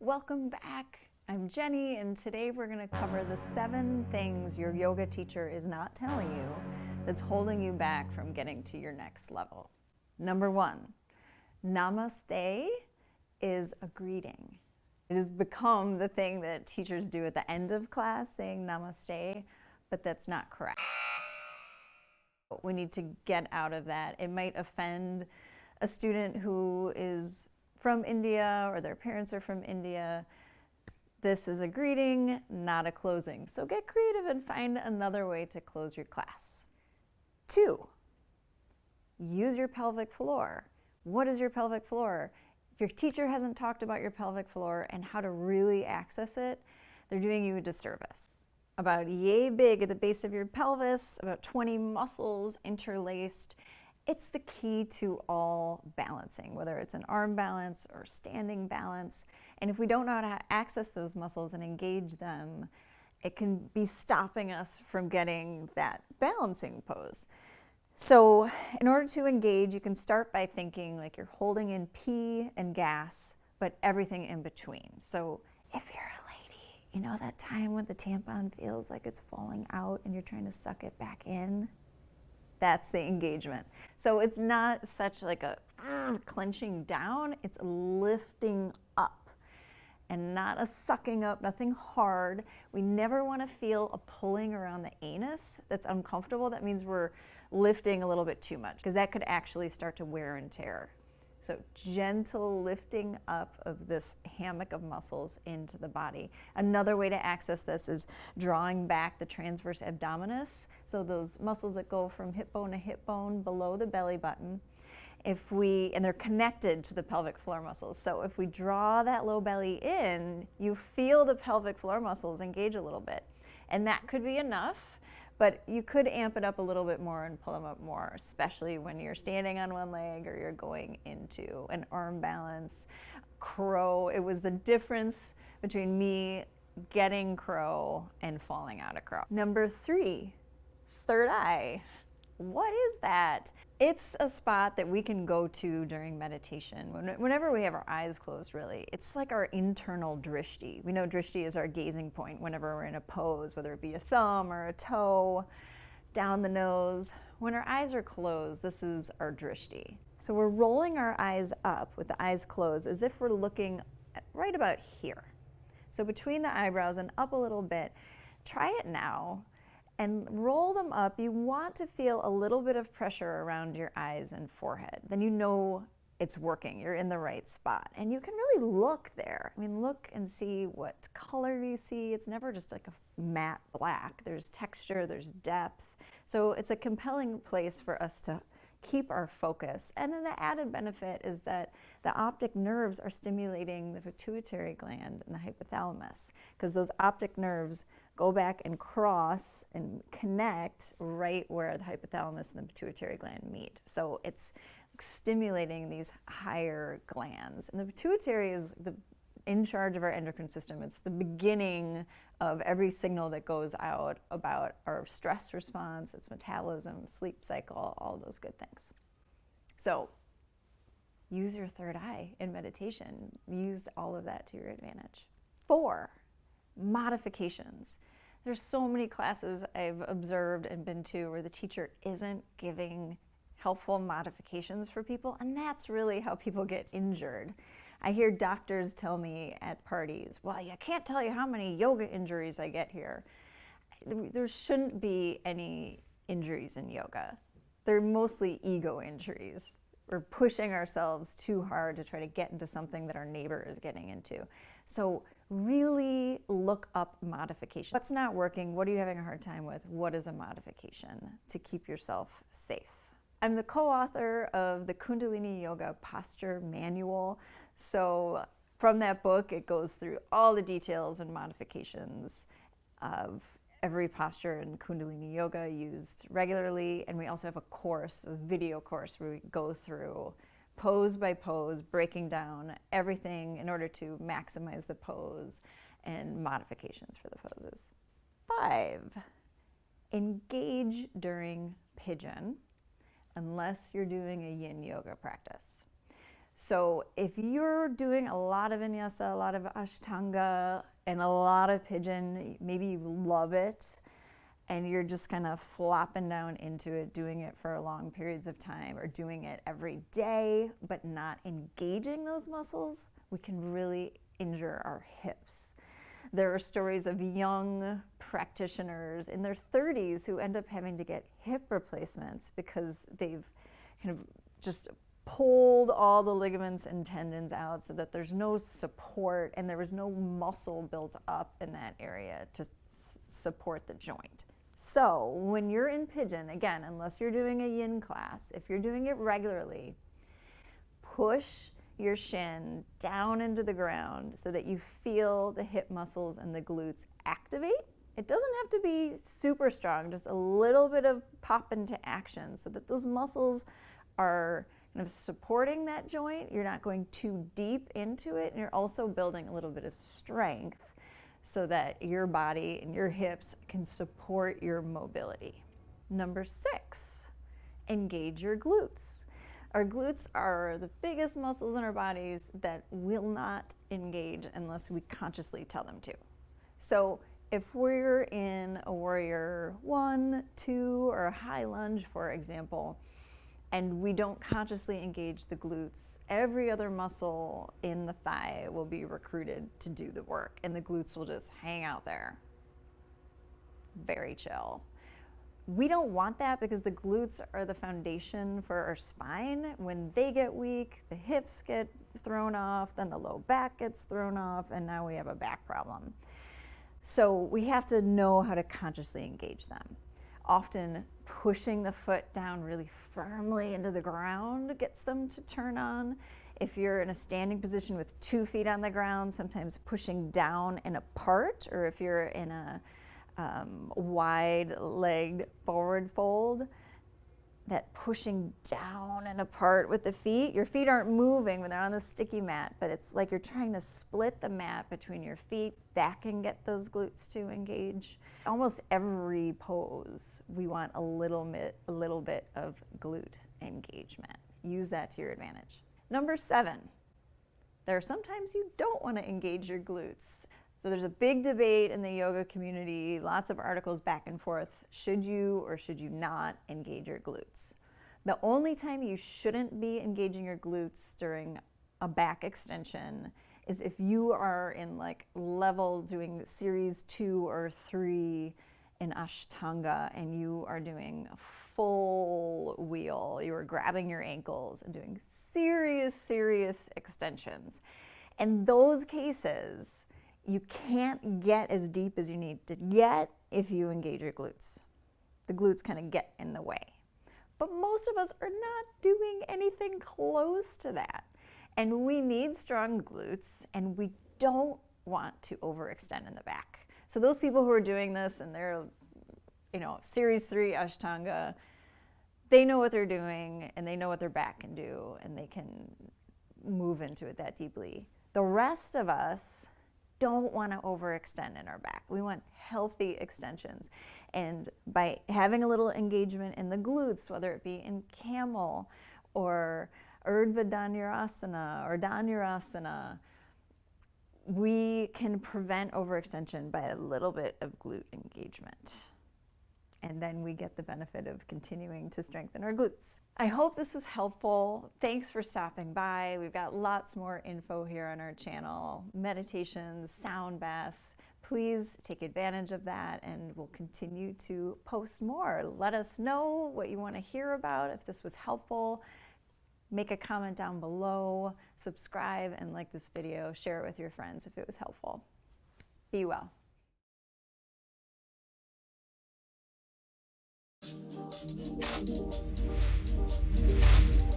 Welcome back. I'm Jenny, and today we're going to cover the 7 things your yoga teacher is not telling you that's holding you back from getting to your next level. Number 1, Namaste is a greeting. It has become the thing that teachers do at the end of class, saying Namaste, but that's not correct. We need to get out of that. It might offend a student who is from India or their parents are from India. This is a greeting, not a closing. So get creative and find another way to close your class. 2, use your pelvic floor. What is your pelvic floor? If your teacher hasn't talked about your pelvic floor and how to really access it, they're doing you a disservice. About yay big at the base of your pelvis, about 20 muscles interlaced. It's the key to all balancing, whether it's an arm balance or standing balance. And if we don't know how to access those muscles and engage them, it can be stopping us from getting that balancing pose. So in order to engage, you can start by thinking like you're holding in pee and gas, but everything in between. So if you're a lady, you know that time when the tampon feels like it's falling out and you're trying to suck it back in? That's the engagement. So it's not such like a clenching down, it's lifting up and not a sucking up, nothing hard. We never want to feel a pulling around the anus that's uncomfortable. That means we're lifting a little bit too much because that could actually start to wear and tear. So gentle lifting up of this hammock of muscles into the body. Another way to access this is drawing back the transverse abdominis. So those muscles that go from hip bone to hip bone below the belly button. And they're connected to the pelvic floor muscles. So if we draw that low belly in, you feel the pelvic floor muscles engage a little bit. And that could be enough. But you could amp it up a little bit more and pull them up more, especially when you're standing on one leg or you're going into an arm balance. Crow, it was the difference between me getting crow and falling out of crow. Number 3, third eye. What is that? It's a spot that we can go to during meditation. Whenever we have our eyes closed, really, it's like our internal DRISHTI. We know DRISHTI is our gazing point whenever we're in a pose, whether it be a thumb or a toe, down the nose. When our eyes are closed, this is our DRISHTI. So we're rolling our eyes up with the eyes closed as if we're looking at right about here. So between the eyebrows and up a little bit. Try it now. And roll them up. You want to feel a little bit of pressure around your eyes and forehead. Then you know it's working. You're in the right spot. And you can really look there. I mean, look and see what color you see. It's never just like a matte black. There's texture, there's depth. So it's a compelling place for us to keep our focus. And then the added benefit is that the optic nerves are stimulating the pituitary gland and the hypothalamus, because those optic nerves go back and cross and connect right where the hypothalamus and the pituitary gland meet. So it's stimulating these higher glands. And the pituitary is in charge of our endocrine system. It's the beginning of every signal that goes out about our stress response, its metabolism, sleep cycle, all those good things. So use your third eye in meditation. Use all of that to your advantage. 4, modifications. There's so many classes I've observed and been to where the teacher isn't giving helpful modifications for people, and that's really how people get injured. I hear doctors tell me at parties, well, I can't tell you how many yoga injuries I get here. There shouldn't be any injuries in yoga. They're mostly ego injuries. We're pushing ourselves too hard to try to get into something that our neighbor is getting into. So really look up modification. What's not working? What are you having a hard time with? What is a modification to keep yourself safe? I'm the co-author of the Kundalini Yoga Posture Manual. So from that book, it goes through all the details and modifications of every posture in Kundalini Yoga used regularly. And we also have a course, a video course, where we go through pose by pose, breaking down everything in order to maximize the pose and modifications for the poses. 5, engage during Pigeon unless you're doing a yin yoga practice. So if you're doing a lot of vinyasa, a lot of ashtanga, and a lot of pigeon, maybe you love it, and you're just kind of flopping down into it, doing it for long periods of time, or doing it every day, but not engaging those muscles, we can really injure our hips. There are stories of young practitioners in their 30s who end up having to get hip replacements because they've kind of just pulled all the ligaments and tendons out so that there's no support and there was no muscle built up in that area to support the joint. So when you're in pigeon, again, unless you're doing a yin class, if you're doing it regularly, push your shin down into the ground so that you feel the hip muscles and the glutes activate. It doesn't have to be super strong, just a little bit of pop into action so that those muscles are kind of supporting that joint. You're not going too deep into it, and you're also building a little bit of strength so that your body and your hips can support your mobility. Number 6, engage your glutes. Our glutes are the biggest muscles in our bodies that will not engage unless we consciously tell them to. So if we're in a warrior 1, 2, or a high lunge, for example, and we don't consciously engage the glutes, every other muscle in the thigh will be recruited to do the work, and the glutes will just hang out there. Very chill. We don't want that because the glutes are the foundation for our spine. When they get weak, the hips get thrown off, then the low back gets thrown off, and now we have a back problem. So we have to know how to consciously engage them. Often pushing the foot down really firmly into the ground gets them to turn on. If you're in a standing position with 2 feet on the ground, sometimes pushing down and apart, or if you're in a wide-legged forward fold, that pushing down and apart with the feet. Your feet aren't moving when they're on the sticky mat, but it's like you're trying to split the mat between your feet. That can get those glutes to engage. Almost every pose, we want a little bit of glute engagement. Use that to your advantage. Number 7, there are sometimes you don't want to engage your glutes. So there's a big debate in the yoga community, lots of articles back and forth. Should you or should you not engage your glutes? The only time you shouldn't be engaging your glutes during a back extension is if you are in like level doing series 2 or 3 in Ashtanga and you are doing a full wheel. You are grabbing your ankles and doing serious extensions. In those cases, you can't get as deep as you need to get if you engage your glutes. The glutes kind of get in the way. But most of us are not doing anything close to that. And we need strong glutes, and we don't want to overextend in the back. So those people who are doing this and they're, series 3 Ashtanga, they know what they're doing and they know what their back can do and they can move into it that deeply. The rest of us don't want to overextend in our back. We want healthy extensions. And by having a little engagement in the glutes, whether it be in camel or Urdhva Dhanurasana or Dhanurasana, we can prevent overextension by a little bit of glute engagement. And then we get the benefit of continuing to strengthen our glutes. I hope this was helpful. Thanks for stopping by. We've got lots more info here on our channel, meditations, sound baths. Please take advantage of that, and we'll continue to post more. Let us know what you want to hear about, if this was helpful. Make a comment down below, subscribe, and like this video. Share it with your friends if it was helpful. Be well. Thank you.